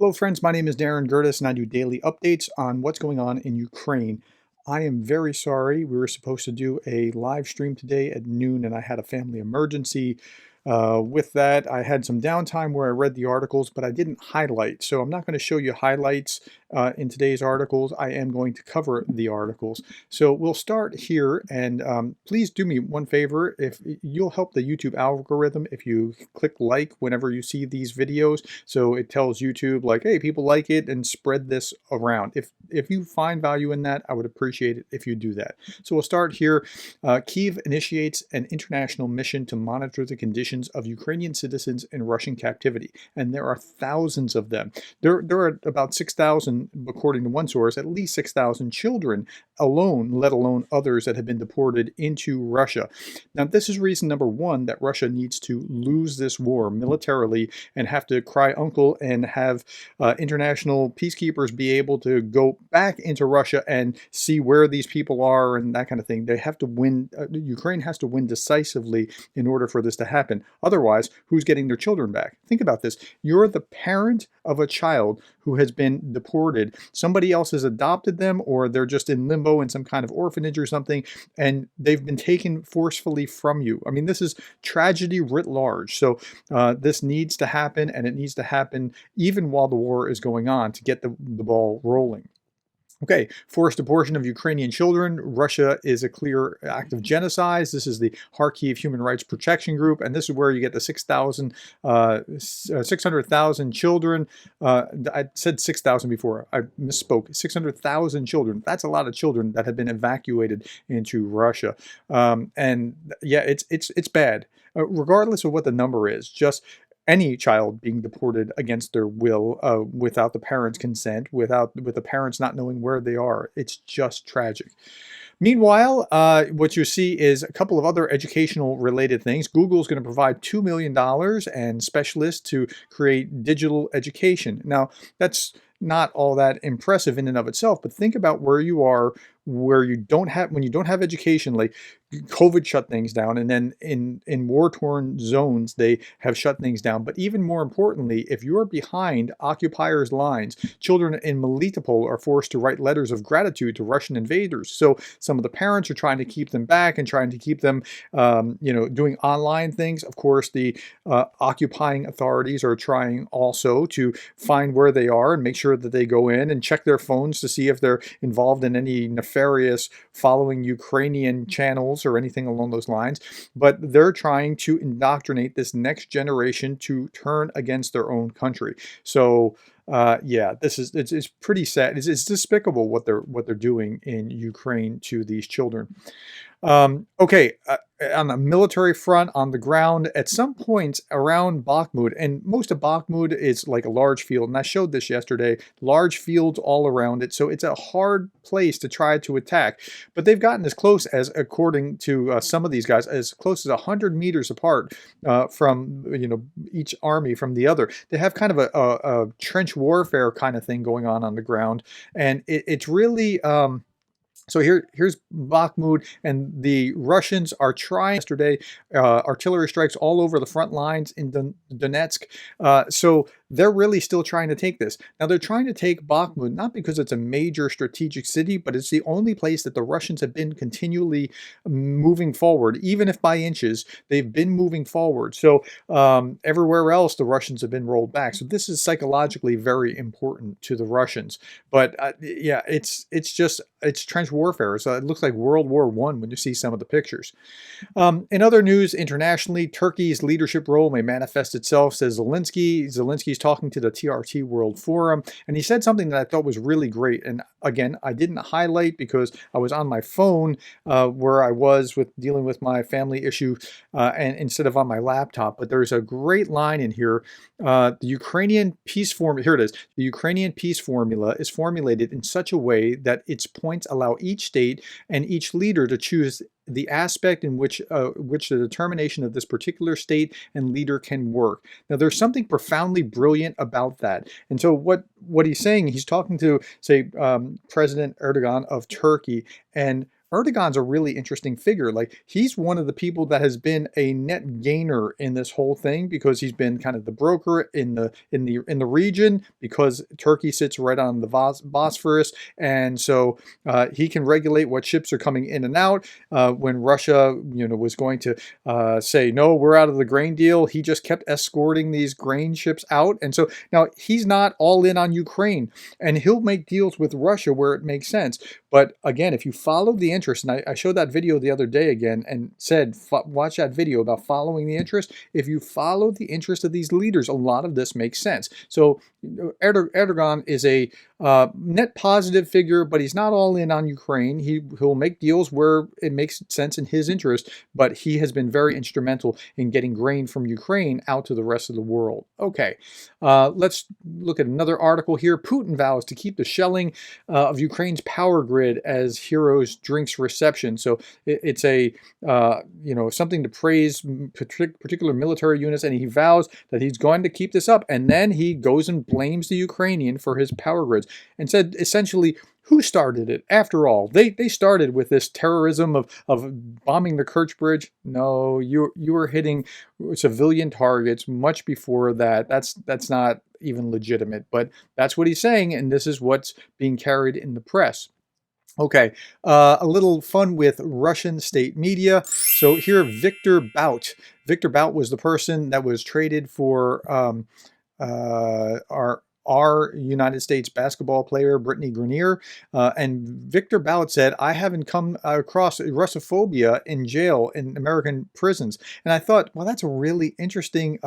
Hello friends, my name is Darren Gertis and I do daily updates on what's going on in Ukraine. I am very sorry. We were supposed to do a live stream today at noon and I had a family emergency. With that, I had some downtime where I read the articles, but I didn't highlight. So I'm not going to show you highlights in today's articles. I am going to cover the articles. So we'll start here, and please do me one favor. If you'll help the YouTube algorithm if you click like whenever you see these videos, so it tells YouTube like, hey, people like it, and spread this around. If you find value in that, I would appreciate it if you do that. So we'll start here. Kyiv initiates an international mission to monitor the conditions of Ukrainian citizens in Russian captivity, and there are thousands of them. There are about 6,000, according to one source, at least 6,000 children alone, let alone others that have been deported into Russia. Now, this is reason number one that Russia needs to lose this war militarily and have to cry uncle and have international peacekeepers be able to go back into Russia and see where these people are and that kind of thing. They have to win. Ukraine has to win decisively in order for this to happen. Otherwise, who's getting their children back? Think about this. You're the parent of a child who has been deported. Somebody else has adopted them, or they're just in limbo in some kind of orphanage or something, and they've been taken forcefully from you. I mean, this is tragedy writ large. So this needs to happen, and it needs to happen even while the war is going on to get the ball rolling. Okay, forced abortion of Ukrainian children. Russia is a clear act of genocide. This is the Kharkiv Human Rights Protection Group, and this is where you get the 600,000 children. I said 6,000 before. I misspoke. 600,000 children. That's a lot of children that have been evacuated into Russia. And yeah, it's bad. Regardless of what the number is, just any child being deported against their will, without the parents' consent, with the parents not knowing where they are. It's just tragic. Meanwhile, what you see is a couple of other educational related things. Google is going to provide $2 million and specialists to create digital education. Now, that's not all that impressive in and of itself, but think about where you are, when you don't have education. Like COVID shut things down, and then in war-torn zones they have shut things down. But even more importantly, if you're behind occupiers' lines, children in Melitopol are forced to write letters of gratitude to Russian invaders. So some of the parents are trying to keep them back and trying to keep them, doing online things. Of course, the occupying authorities are trying also to find where they are and make sure that they go in and check their phones to see if they're involved in any nefarious following Ukrainian channels or anything along those lines. But they're trying to indoctrinate this next generation to turn against their own country. So yeah, it's pretty sad. It's despicable what they're doing in Ukraine to these children. Okay, on the military front, on the ground, at some points around Bakhmut, and most of Bakhmut is like a large field, and I showed this yesterday, large fields all around it, so it's a hard place to try to attack. But they've gotten as close as, according to some of these guys, as close as 100 meters apart from each army from the other. They have kind of a trench warfare kind of thing going on the ground, and it's really... So here's Bakhmut, and the Russians are trying yesterday, artillery strikes all over the front lines in Donetsk. So they're really still trying to take this. Now, they're trying to take Bakhmut, not because it's a major strategic city, but it's the only place that the Russians have been continually moving forward. Even if by inches, they've been moving forward. So everywhere else, the Russians have been rolled back. So this is psychologically very important to the Russians. But yeah, it's trench warfare. So it looks like World War I when you see some of the pictures. In other news, internationally, Turkey's leadership role may manifest itself, says Zelensky. Zelensky's talking to the TRT World Forum, and he said something that I thought was really great. And again, I didn't highlight because I was on my phone where I was dealing with my family issue, and instead of on my laptop. But there's a great line in here. The Ukrainian peace formula, here it is. The Ukrainian peace formula is formulated in such a way that its points allow each state and each leader to choose the aspect in which the determination of this particular state and leader can work. Now, there's something profoundly brilliant about that. And so what he's saying, he's talking to, say, President Erdogan of Turkey, and Erdogan's a really interesting figure. Like, he's one of the people that has been a net gainer in this whole thing, because he's been kind of the broker in the region, because Turkey sits right on the Bosphorus, and so he can regulate what ships are coming in and out. When Russia, was going to say no, we're out of the grain deal, he just kept escorting these grain ships out, and so now he's not all in on Ukraine, and he'll make deals with Russia where it makes sense. But again, if you follow the interest, and I showed that video the other day again and said, watch that video about following the interest. If you follow the interest of these leaders, a lot of this makes sense. So Erdogan is a net positive figure, but he's not all in on Ukraine. He'll make deals where it makes sense in his interest, but he has been very instrumental in getting grain from Ukraine out to the rest of the world. Okay, let's look at another article here. Putin vows to keep the shelling of Ukraine's power grid as heroes drinks reception. So it's a something to praise particular military units, and he vows that he's going to keep this up. And then he goes and blames the Ukrainian for his power grids, and said essentially, who started it? After all, they started with this terrorism of bombing the Kerch Bridge. No, you were hitting civilian targets much before that. That's not even legitimate, but that's what he's saying, and this is what's being carried in the press. Okay, a little fun with Russian state media. So here, Victor Bout. Victor Bout was the person that was traded for our United States basketball player, Brittany Grenier. And Victor Bout said, I haven't come across Russophobia in jail in American prisons. And I thought, well, that's a really interesting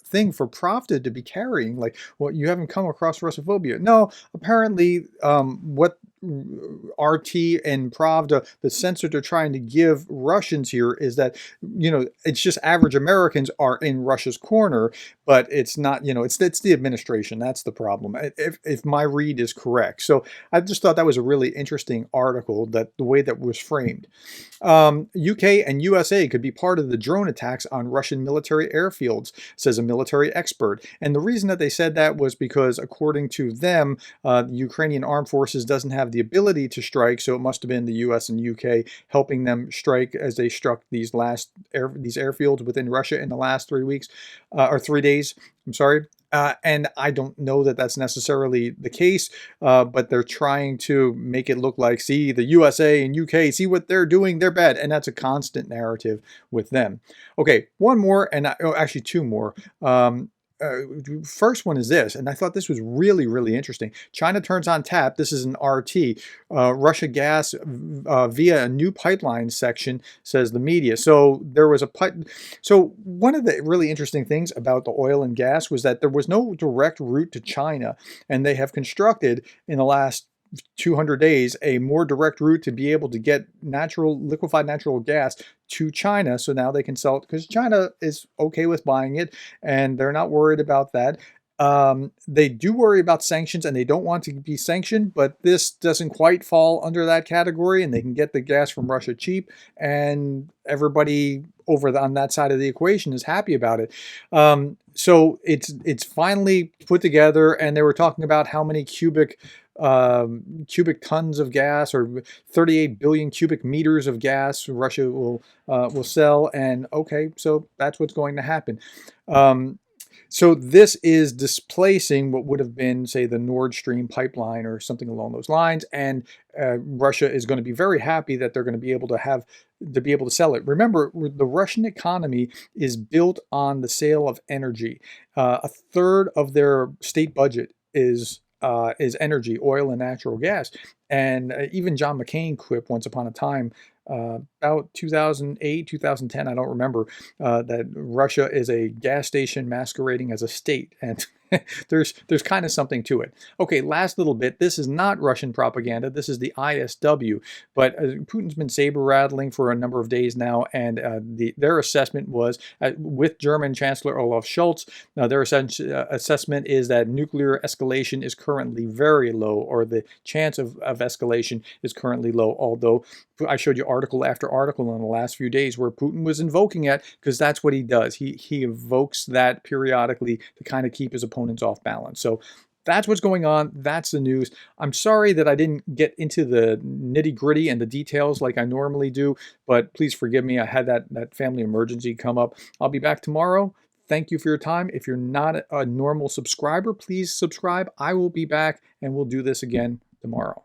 thing for Pravda to be carrying. Like, well, you haven't come across Russophobia. No, apparently what RT and Pravda, the sense that they're trying to give Russians here is that, it's just average Americans are in Russia's corner, but it's not, it's the administration. That's the problem, if my read is correct. So I just thought that was a really interesting article, that the way that was framed. UK and USA could be part of the drone attacks on Russian military airfields, says a military expert. And the reason that they said that was because, according to them, the Ukrainian armed forces doesn't have the ability to strike, so it must have been the US and UK helping them strike as they struck these airfields within Russia in the last 3 weeks, or 3 days. I'm sorry. And I don't know that that's necessarily the case, but they're trying to make it look like, see, the USA and UK, see what they're doing, they're bad. And that's a constant narrative with them. Okay, one more, and actually two more. First one is this, and I thought this was really, really interesting. China turns on tap, this is an RT, Russia gas via a new pipeline section, says the media. So there was so one of the really interesting things about the oil and gas was that there was no direct route to China, and they have constructed in the last 200 days a more direct route to be able to get liquefied natural gas to China. So now they can sell it, because China is okay with buying it, and they're not worried about that. They do worry about sanctions, and they don't want to be sanctioned, but this doesn't quite fall under that category, and they can get the gas from Russia cheap, and everybody on that side of the equation is happy about it. So it's finally put together, and they were talking about how many cubic tons of gas, or 38 billion cubic meters of gas Russia will sell, and okay, so that's what's going to happen. So this is displacing what would have been, say, the Nord Stream pipeline or something along those lines, and Russia is going to be very happy that they're going to be able to sell it. Remember, the Russian economy is built on the sale of energy. A third of their state budget is energy, oil and natural gas. And even John McCain quipped once upon a time, about 2008, 2010, I don't remember, that Russia is a gas station masquerading as a state. And there's kind of something to it. Okay, last little bit. This is not Russian propaganda. This is the ISW. But Putin's been saber rattling for a number of days now, and their assessment was, with German Chancellor Olaf Scholz, their assessment is that nuclear escalation is currently very low, or the chance of escalation is currently low, although I showed you article after article in the last few days where Putin was invoking it, because that's what he does. He invokes that periodically to kind of keep his opponents off balance. So That's what's going on. That's the news. I'm sorry that I didn't get into the nitty gritty and the details like I normally do, but please forgive me. I had that family emergency come up. I'll be back tomorrow. Thank you for your time. If you're not a normal subscriber, please subscribe. I will be back and we'll do this again tomorrow.